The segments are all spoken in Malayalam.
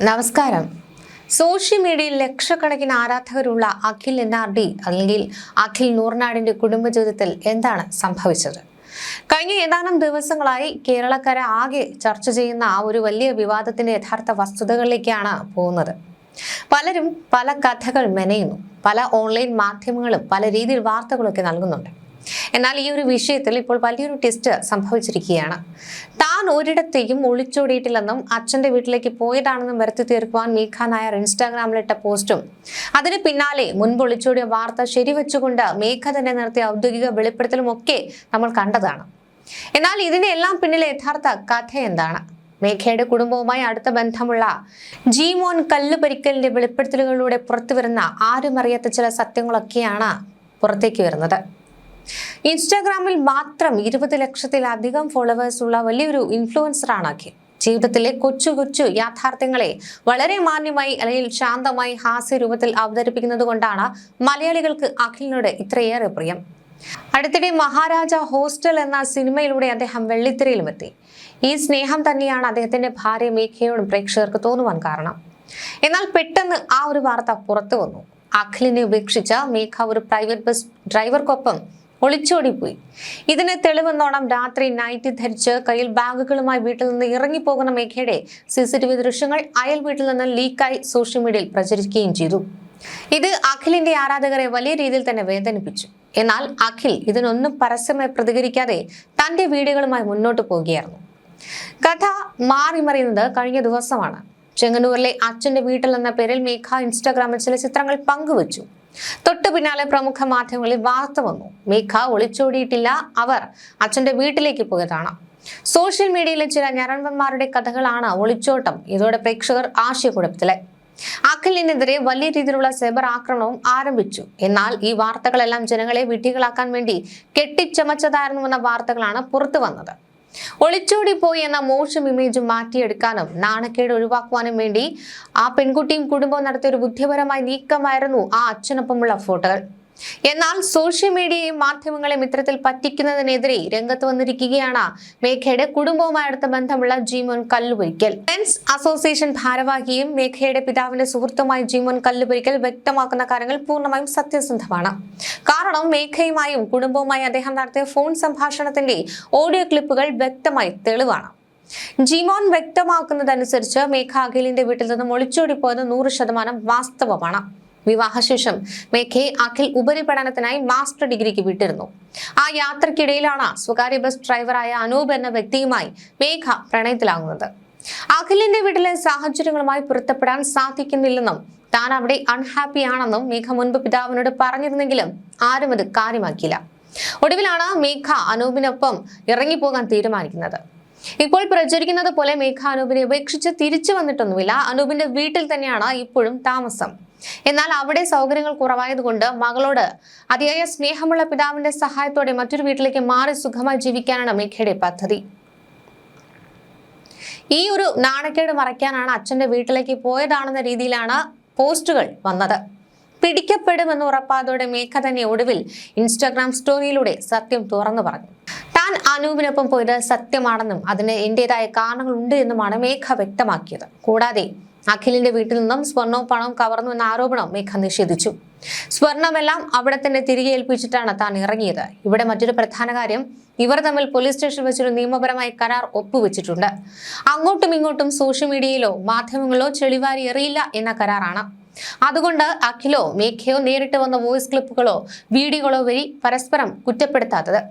നമസ്കാരം. സോഷ്യൽ മീഡിയയിൽ ലക്ഷക്കണക്കിന് ആരാധകരുള്ള അഖിൽ NRD അല്ലെങ്കിൽ അഖിൽ നൂർനാടിന്റെ കുടുംബജീവിതത്തിൽ എന്താണ് സംഭവിച്ചത്? കഴിഞ്ഞ ഏതാനും ദിവസങ്ങളായി കേരളക്കര ആകെ ചർച്ച ചെയ്യുന്ന ആ ഒരു വലിയ വിവാദത്തിന്റെ യഥാർത്ഥ വസ്തുതകളിലേക്കാണ് പോകുന്നത്. പലരും പല കഥകൾ മെനയുന്നു, പല ഓൺലൈൻ മാധ്യമങ്ങളും പല രീതിയിൽ വാർത്തകളൊക്കെ നൽകുന്നുണ്ട്. എന്നാൽ ഈ ഒരു വിഷയത്തിൽ ഇപ്പോൾ വലിയൊരു ട്വിസ്റ്റ് സംഭവിച്ചിരിക്കുകയാണ്. താൻ ഒരിടത്തേക്കും ഒളിച്ചോടിയിട്ടില്ലെന്നും അച്ഛന്റെ വീട്ടിലേക്ക് പോയതാണെന്നും വരുത്തി തീർക്കുവാൻ മേഘ നായർ ഇൻസ്റ്റാഗ്രാമിലിട്ട പോസ്റ്റും അതിന് പിന്നാലെ മുൻപ് ഒളിച്ചോടിയ വാർത്ത ശരിവെച്ചുകൊണ്ട് മേഘ തന്നെ നടത്തിയ ഔദ്യോഗിക വെളിപ്പെടുത്തലും ഒക്കെ നമ്മൾ കണ്ടതാണ്. എന്നാൽ ഇതിന്റെ എല്ലാം പിന്നിലെ യഥാർത്ഥ കഥ എന്താണ്? മേഘയുടെ കുടുംബവുമായി അടുത്ത ബന്ധമുള്ള ജീമോൻ കല്ലുപരിക്കലിന്റെ വെളിപ്പെടുത്തലുകളിലൂടെ പുറത്തുവരുന്ന ആരും അറിയാത്ത ചില സത്യങ്ങളൊക്കെയാണ് പുറത്തേക്ക് വരുന്നത്. ഇൻസ്റ്റാഗ്രാമിൽ മാത്രം 20 ലക്ഷത്തിലധികം ഫോളോവേഴ്സ് ഉള്ള വലിയൊരു ഇൻഫ്ലുവൻസറാണ് അഖിൽ. ജീവിതത്തിലെ കൊച്ചു കൊച്ചു യാഥാർത്ഥ്യങ്ങളെ വളരെ മാന്യമായി അല്ലെങ്കിൽ ശാന്തമായി ഹാസ്യ രൂപത്തിൽ അവതരിപ്പിക്കുന്നത് കൊണ്ടാണ് മലയാളികൾക്ക് അഖിലിനോട് ഇത്രയേറെ പ്രിയം. അടുത്തിടെ മഹാരാജ ഹോസ്റ്റൽ എന്ന സിനിമയിലൂടെ അദ്ദേഹം വെള്ളിത്തിരയിലുമെത്തി. ഈ സ്നേഹം തന്നെയാണ് അദ്ദേഹത്തിന്റെ ഭാര്യ മേഘയോടും പ്രേക്ഷകർക്ക് തോന്നുവാൻ കാരണം. എന്നാൽ പെട്ടെന്ന് ആ ഒരു വാർത്ത പുറത്തു വന്നു. അഖിലിനെ ഉപേക്ഷിച്ച മേഘ ഒരു പ്രൈവറ്റ് ബസ് ഡ്രൈവർക്കൊപ്പം ഒളിച്ചോടിപ്പോയി. ഇതിന് തെളിവെന്നോണം രാത്രി നൈറ്റി ധരിച്ച് കയ്യിൽ ബാഗുകളുമായി വീട്ടിൽ നിന്ന് ഇറങ്ങിപ്പോകുന്ന മേഘയുടെ CCTV ദൃശ്യങ്ങൾ അയൽ വീട്ടിൽ നിന്ന് ലീക്കായി സോഷ്യൽ മീഡിയയിൽ പ്രചരിക്കുകയും ചെയ്തു. ഇത് അഖിലിന്റെ ആരാധകരെ വലിയ രീതിയിൽ തന്നെ വേദനിപ്പിച്ചു. എന്നാൽ അഖിൽ ഇതിനൊന്നും പരസ്യമായി പ്രതികരിക്കാതെ തന്റെ വീഡിയോകളുമായി മുന്നോട്ട് പോവുകയായിരുന്നു. കഥ മാറിമറിയുന്നത് കഴിഞ്ഞ ദിവസമാണ്. ചെങ്ങന്നൂരിലെ അച്ഛന്റെ വീട്ടിൽ എന്ന പേരിൽ മേഘ ഇൻസ്റ്റാഗ്രാമിൽ ചില ചിത്രങ്ങൾ പങ്കുവച്ചു. തൊട്ടു പിന്നാലെ പ്രമുഖ മാധ്യമങ്ങളിൽ വാർത്ത വന്നു. മേഘ ഒളിച്ചോടിയിട്ടില്ല, അവർ അച്ഛന്റെ വീട്ടിലേക്ക് പോയതാണ്. സോഷ്യൽ മീഡിയയിലെ ചില ഞരമ്പന്മാരുടെ കഥകളാണ് ഒളിച്ചോട്ടം. ഇതോടെ പ്രേക്ഷകർ ആശയക്കുഴപ്പത്തിലായി. അഖിലിനെതിരെ വലിയ രീതിയിലുള്ള സൈബർ ആക്രമണവും ആരംഭിച്ചു. എന്നാൽ ഈ വാർത്തകളെല്ലാം ജനങ്ങളെ വിഡ്ഢികളാക്കാൻ വേണ്ടി കെട്ടിച്ചമച്ചതായിരുന്നുവെന്ന വാർത്തകളാണ് പുറത്തു വന്നത്. ഒളിച്ചോടിപ്പോയി എന്ന മോശം ഇമേജ് മാറ്റിയെടുക്കാനും നാണക്കേട് ഒഴിവാക്കുവാനും വേണ്ടി ആ പെൺകുട്ടിയും കുടുംബവും നടത്തിയ ഒരു ബുദ്ധിപരമായ നീക്കമായിരുന്നു ആ അച്ഛനൊപ്പമുള്ള ഫോട്ടോകൾ. എന്നാൽ സോഷ്യൽ മീഡിയയും മാധ്യമങ്ങളെയും ഇത്തരത്തിൽ പറ്റിക്കുന്നതിനെതിരെ രംഗത്ത് വന്നിരിക്കുകയാണ് മേഘയുടെ കുടുംബവുമായി അടുത്ത ബന്ധമുള്ള ജീമോൻ കല്ലുപരിക്കൽ. ഫ്രണ്ട്സ് അസോസിയേഷൻ ഭാരവാഹിയും മേഘയുടെ പിതാവിന്റെ സുഹൃത്തുമായ ജീമോൻ കല്ലുപരിക്കൽ വ്യക്തമാക്കുന്ന കാര്യങ്ങൾ പൂർണ്ണമായും സത്യസന്ധമാണ്. കാരണം മേഘയുമായും കുടുംബവുമായി അദ്ദേഹം നടത്തിയ ഫോൺ സംഭാഷണത്തിന്റെ ഓഡിയോ ക്ലിപ്പുകൾ വ്യക്തമായി തെളിവാണ്. ജീമോൻ വ്യക്തമാക്കുന്നതനുസരിച്ച് മേഘ അഖിലിന്റെ വീട്ടിൽ നിന്നും ഒളിച്ചോടിപ്പോയത് 100% വാസ്തവമാണ്. വിവാഹശേഷം മേഘയെ അഖിൽ ഉപരിപഠനത്തിനായി മാസ്റ്റർ ഡിഗ്രിക്ക് വിട്ടിരുന്നു. ആ യാത്രക്കിടയിലാണ് സ്വകാര്യ ബസ് ഡ്രൈവറായ അനൂപ് എന്ന വ്യക്തിയുമായി മേഘ പ്രണയത്തിലാകുന്നത്. അഖിലിന്റെ വീട്ടിലെ സാഹചര്യങ്ങളുമായി പൊരുത്തപ്പെടാൻ സാധിക്കുന്നില്ലെന്നും താൻ അവിടെ അൺഹാപ്പി ആണെന്നും മേഘ മുൻപ് പിതാവിനോട് പറഞ്ഞിരുന്നെങ്കിലും ആരും അത് കാര്യമാക്കിയില്ല. ഒടുവിലാണ് മേഘ അനൂപിനൊപ്പം ഇറങ്ങിപ്പോകാൻ തീരുമാനിക്കുന്നത്. ഇപ്പോൾ പ്രചരിക്കുന്നത് പോലെ മേഘ അനൂപിനെ ഉപേക്ഷിച്ച് തിരിച്ചു വന്നിട്ടൊന്നുമില്ല. അനൂപിന്റെ വീട്ടിൽ തന്നെയാണ് ഇപ്പോഴും താമസം. എന്നാൽ അവിടെ സൗകര്യങ്ങൾ കുറവായതുകൊണ്ട് മകളോട് അതിയായ സ്നേഹമുള്ള പിതാവിന്റെ സഹായത്തോടെ മറ്റൊരു വീട്ടിലേക്ക് മാറി സുഖമായി ജീവിക്കാനാണ് മേഘയുടെ പദ്ധതി. ഈ ഒരു നാണക്കേട് മറയ്ക്കാനാണ് അച്ഛന്റെ വീട്ടിലേക്ക് പോയതാണെന്ന രീതിയിലാണ് പോസ്റ്റുകൾ വന്നത്. പിടിക്കപ്പെടുമെന്ന് ഉറപ്പായതോടെ മേഘ തന്നെ ഒടുവിൽ ഇൻസ്റ്റാഗ്രാം സ്റ്റോറിയിലൂടെ സത്യം തുറന്നു പറഞ്ഞു. താൻ അനൂപിനൊപ്പം പോയത് സത്യമാണെന്നും അതിന് എന്റേതായ കാരണങ്ങൾ ഉണ്ട് എന്നുമാണ് മേഘ വ്യക്തമാക്കിയത്. കൂടാതെ അഖിലിന്റെ വീട്ടിൽ നിന്നും സ്വർണവും പണവും കവർന്നു എന്ന ആരോപണം മേഘ നിഷേധിച്ചു. സ്വർണമെല്ലാം അവിടെ തന്നെ തിരികെ ഏൽപ്പിച്ചിട്ടാണ് താൻ ഇറങ്ങിയത്. ഇവിടെ മറ്റൊരു പ്രധാന കാര്യം, ഇവർ തമ്മിൽ പോലീസ് സ്റ്റേഷനിൽ വെച്ചൊരു നിയമപരമായ കരാർ ഒപ്പുവെച്ചിട്ടുണ്ട്. അങ്ങോട്ടും ഇങ്ങോട്ടും സോഷ്യൽ മീഡിയയിലോ മാധ്യമങ്ങളിലോ ചെളിവാരി എറിയില്ല എന്ന കരാറാണ്. അതുകൊണ്ട് അഖിലോ മേഘയോ നേരിട്ട് വന്ന വോയിസ് ക്ലിപ്പുകളോ വീഡിയോകളോ വഴി പരസ്പരം കുറ്റപ്പെടുത്താത്തത്.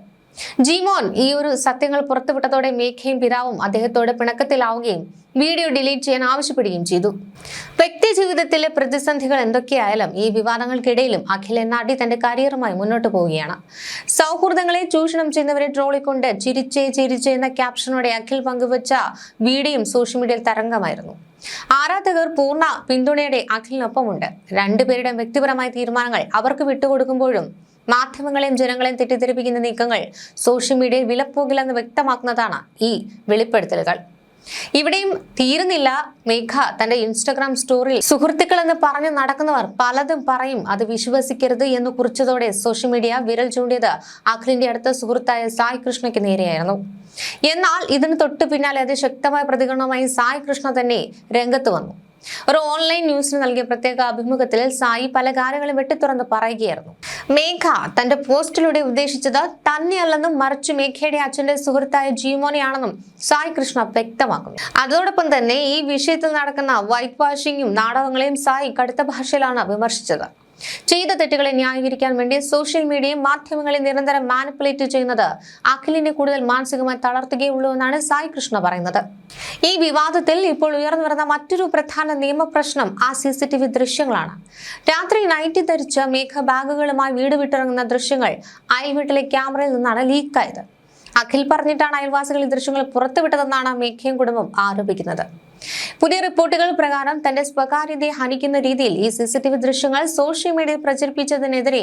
ജീമോൻ ഈ ഒരു സത്യങ്ങൾ പുറത്തുവിട്ടതോടെ മേഘയും പിതാവും അദ്ദേഹത്തോട് പിണക്കത്തിലാവുകയും വീഡിയോ ഡിലീറ്റ് ചെയ്യാൻ ആവശ്യപ്പെടുകയും ചെയ്തു. വ്യക്തി ജീവിതത്തിലെ പ്രതിസന്ധികൾ എന്തൊക്കെയായാലും ഈ വിവാദങ്ങൾക്കിടയിലും അഖിൽ NRD തന്റെ കരിയറുമായി മുന്നോട്ട് പോവുകയാണ്. സൗഹൃദങ്ങളെ ചൂഷണം ചെയ്യുന്നവരെ ട്രോളിക്കൊണ്ട് ചിരിച്ചേ എന്ന ക്യാപ്ഷനോടെ അഖിൽ പങ്കുവച്ച വീഡിയോയും സോഷ്യൽ മീഡിയയിൽ തരംഗമായിരുന്നു. ആരാധകർ പൂർണ്ണ പിന്തുണയുടെ അഖിലിനൊപ്പമുണ്ട്. രണ്ടുപേരുടെ വ്യക്തിപരമായ തീരുമാനങ്ങൾ അവർക്ക് വിട്ടുകൊടുക്കുമ്പോഴും മാധ്യമങ്ങളെയും ജനങ്ങളെയും തെറ്റിദ്ധരിപ്പിക്കുന്ന നീക്കങ്ങൾ സോഷ്യൽ മീഡിയയിൽ വിലപ്പോകില്ലെന്ന് വ്യക്തമാക്കുന്നതാണ് ഈ വെളിപ്പെടുത്തലുകൾ. ഇവിടെയും തീരുന്നില്ല. മേഘ തന്റെ ഇൻസ്റ്റാഗ്രാം സ്റ്റോറിയിൽ സുഹൃത്തുക്കൾ എന്ന് പറഞ്ഞു നടക്കുന്നവർ പലതും പറയും, അത് വിശ്വസിക്കരുത് എന്ന് കുറിച്ചതോടെ സോഷ്യൽ മീഡിയ വിരൽ ചൂണ്ടിയത് അഖിലിന്റെ അടുത്ത സുഹൃത്തായ സായ് കൃഷ്ണയ്ക്ക് നേരെയായിരുന്നു. എന്നാൽ ഇതിന് തൊട്ടു പിന്നാലെ അതിശക്തമായ പ്രതികരണവുമായി സായ് കൃഷ്ണ തന്നെ രംഗത്ത് വന്നു. ഒരു ഓൺലൈൻ ന്യൂസിന് നൽകിയ പ്രത്യേക അഭിമുഖത്തിൽ സായി പല കാര്യങ്ങളും വെട്ടിത്തുറന്ന് പറയുകയായിരുന്നു. മേഘ തന്റെ പോസ്റ്റിലൂടെ ഉദ്ദേശിച്ചത് തന്നെയല്ലെന്നും മറിച്ച് മേഘയുടെ അച്ഛന്റെ സുഹൃത്തായ ജീമോനെയാണെന്നും സായി കൃഷ്ണ വ്യക്തമാക്കുന്നു. അതോടൊപ്പം തന്നെ ഈ വിഷയത്തിൽ നടക്കുന്ന വൈറ്റ് വാഷിംഗും നാടകങ്ങളെയും സായി കടുത്ത ഭാഷയിലാണ് വിമർശിച്ചത്. ചെയ്ത തെറ്റുകളെ ന്യായീകരിക്കാൻ വേണ്ടി സോഷ്യൽ മീഡിയയും മാധ്യമങ്ങളെ നിരന്തരം മാനിപ്പുലേറ്റ് ചെയ്യുന്നത് അഖിലിനെ കൂടുതൽ മാനസികമായി തളർത്തുകയുള്ളൂ എന്നാണ് സായി കൃഷ്ണ പറയുന്നത്. ഈ വിവാദത്തിൽ ഇപ്പോൾ ഉയർന്നു വരുന്ന മറ്റൊരു പ്രധാന നിയമപ്രശ്നം ആ CCTV ദൃശ്യങ്ങളാണ്. രാത്രി നൈറ്റി ധരിച്ച മേഘ ബാഗുകളുമായി വീട് വിട്ടിറങ്ങുന്ന ദൃശ്യങ്ങൾ അയൽവീട്ടിലെ ക്യാമറയിൽ നിന്നാണ് ലീക്കായത്. അഖിൽ പറഞ്ഞിട്ടാണ് അയൽവാസികൾ ഈ ദൃശ്യങ്ങൾ പുറത്തുവിട്ടതെന്നാണ് മേഘയും കുടുംബം ആരോപിക്കുന്നത്. പുതിയ റിപ്പോർട്ടുകൾ പ്രകാരം തന്റെ സ്വകാര്യതയെ ഹനിക്കുന്ന രീതിയിൽ ഈ CCTV ദൃശ്യങ്ങൾ സോഷ്യൽ മീഡിയയിൽ പ്രചരിപ്പിച്ചതിനെതിരെ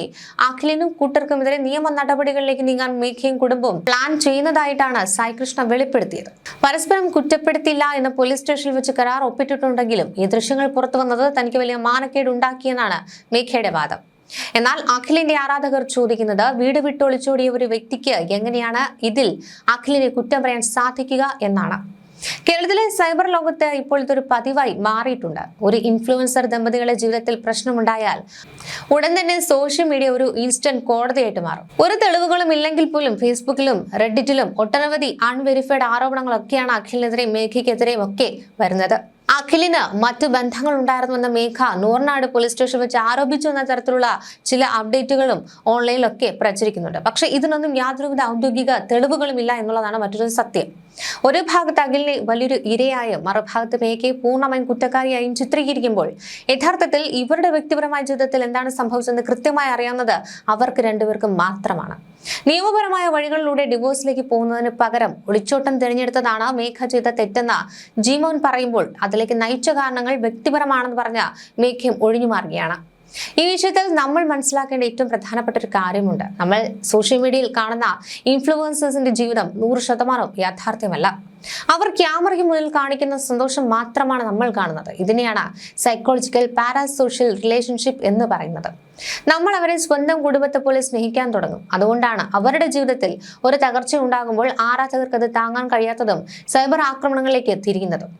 അഖിലിനും കൂട്ടർക്കുമെതിരെ നിയമ നടപടികളിലേക്ക് നീങ്ങാൻ മേഘയും കുടുംബവും പ്ലാൻ ചെയ്യുന്നതായിട്ടാണ് സായി കൃഷ്ണ വെളിപ്പെടുത്തിയത്. പരസ്പരം കുറ്റപ്പെടുത്തില്ല എന്ന് പോലീസ് സ്റ്റേഷനിൽ വെച്ച് കരാർ ഒപ്പിട്ടിട്ടുണ്ടെങ്കിലും ഈ ദൃശ്യങ്ങൾ പുറത്തു വന്നത് തനിക്ക് വലിയ മാനക്കേട് ഉണ്ടാക്കിയെന്നാണ് മേഘയുടെ വാദം. എന്നാൽ അഖിലിന്റെ ആരാധകർ ചോദിക്കുന്നത്, വീട് വിട്ടൊളിച്ചോടിയ ഒരു വ്യക്തിക്ക് എങ്ങനെയാണ് ഇതിൽ അഖിലിനെ കുറ്റം പറയാൻ സാധിക്കുക എന്നാണ്. കേരളത്തിലെ സൈബർ ലോകത്ത് ഇപ്പോൾ ഇതൊരു പതിവായി മാറിയിട്ടുണ്ട്. ഒരു ഇൻഫ്ലുവൻസർ ദമ്പതികളുടെ ജീവിതത്തിൽ പ്രശ്നമുണ്ടായാൽ ഉടൻ തന്നെ സോഷ്യൽ മീഡിയ ഒരു ഇൻസ്റ്റന്റ് കോടതിയായിട്ട് മാറും. ഒരു തെളിവുകളും ഇല്ലെങ്കിൽ പോലും ഫേസ്ബുക്കിലും റെഡിറ്റിലും ഒട്ടനവധി അൺവെരിഫൈഡ് ആരോപണങ്ങളൊക്കെയാണ് അഖിലിനെതിരെ മേഘയ്ക്കെതിരെയും ഒക്കെ വരുന്നത്. അഖിലിന് മറ്റു ബന്ധങ്ങൾ ഉണ്ടായിരുന്നുവെന്ന മേഘ നൂർനാട് പോലീസ് സ്റ്റേഷൻ വെച്ച് ആരോപിച്ചു എന്ന തരത്തിലുള്ള ചില അപ്ഡേറ്റുകളും ഓൺലൈനിലൊക്കെ പ്രചരിക്കുന്നുണ്ട്. പക്ഷേ ഇതിനൊന്നും യാതൊരുവിധ ഔദ്യോഗിക തെളിവുകളും ഇല്ല എന്നുള്ളതാണ് മറ്റൊരു സത്യം. ഒരു ഭാഗത്ത് അഖിലിനെ വലിയൊരു ഇരയായും മറുഭാഗത്ത് മേഘയെ പൂർണ്ണമായും കുറ്റക്കാരിയായും ചിത്രീകരിക്കുമ്പോൾ യഥാർത്ഥത്തിൽ ഇവരുടെ വ്യക്തിപരമായ ജീവിതത്തിൽ എന്താണ് സംഭവിച്ചതെന്ന് കൃത്യമായി അറിയാവുന്നത് അവർക്ക് രണ്ടുപേർക്കും മാത്രമാണ്. നിയമപരമായ വഴികളിലൂടെ ഡിവോഴ്സിലേക്ക് പോകുന്നതിന് പകരം ഒളിച്ചോട്ടം തിരഞ്ഞെടുത്തതാണ് മേഘ ചെയ്ത തെറ്റെന്ന് ജീമോൻ പറയുമ്പോൾ അതിലേക്ക് നയിച്ച കാരണങ്ങൾ വ്യക്തിപരമാണെന്ന് പറഞ്ഞ മേഘയും ഒഴിഞ്ഞു മാറുകയാണ്. ഈ വിഷയത്തിൽ നമ്മൾ മനസ്സിലാക്കേണ്ട ഏറ്റവും പ്രധാനപ്പെട്ട ഒരു കാര്യമുണ്ട്. നമ്മൾ സോഷ്യൽ മീഡിയയിൽ കാണുന്ന ഇൻഫ്ലുവൻസേഴ്സിന്റെ ജീവിതം 100% യാഥാർത്ഥ്യമല്ല. അവർ ക്യാമറയ്ക്ക് മുന്നിൽ കാണിക്കുന്ന സന്തോഷം മാത്രമാണ് നമ്മൾ കാണുന്നത്. ഇതിനെയാണ് സൈക്കോളജിക്കൽ പാരാസോഷ്യൽ റിലേഷൻഷിപ്പ് എന്ന് പറയുന്നത്. നമ്മൾ അവരെ സ്വന്തം കുടുംബത്തെ പോലെ സ്നേഹിക്കാൻ തുടങ്ങും. അതുകൊണ്ടാണ് അവരുടെ ജീവിതത്തിൽ ഒരു തകർച്ച ഉണ്ടാകുമ്പോൾ ആരാധകർക്ക് അത് താങ്ങാൻ കഴിയാത്തതും സൈബർ ആക്രമണങ്ങളിലേക്ക് തിരിയുന്നതും.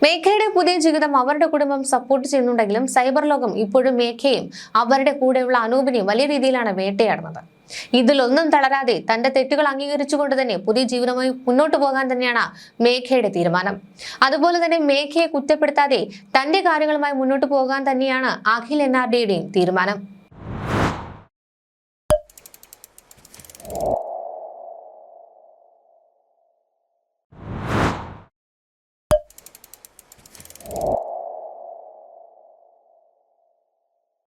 മേഘയുടെ പുതിയ ജീവിതം അവരുടെ കുടുംബം സപ്പോർട്ട് ചെയ്യുന്നുണ്ടെങ്കിലും സൈബർ ലോകം ഇപ്പോഴും മേഘയും അവരുടെ കൂടെയുള്ള അനൂപിനെയും വലിയ രീതിയിലാണ് വേട്ടയാടുന്നത്. ഇതിലൊന്നും തളരാതെ തന്റെ തെറ്റുകൾ അംഗീകരിച്ചുകൊണ്ട് തന്നെ പുതിയ ജീവിതമായി മുന്നോട്ട് പോകാൻ തന്നെയാണ് മേഘയുടെ തീരുമാനം. അതുപോലെ തന്നെ മേഘയെ കുറ്റപ്പെടുത്താതെ തന്റെ കാര്യങ്ങളുമായി മുന്നോട്ട് പോകാൻ തന്നെയാണ് അഖിൽ NRDയുടെയും തീരുമാനം.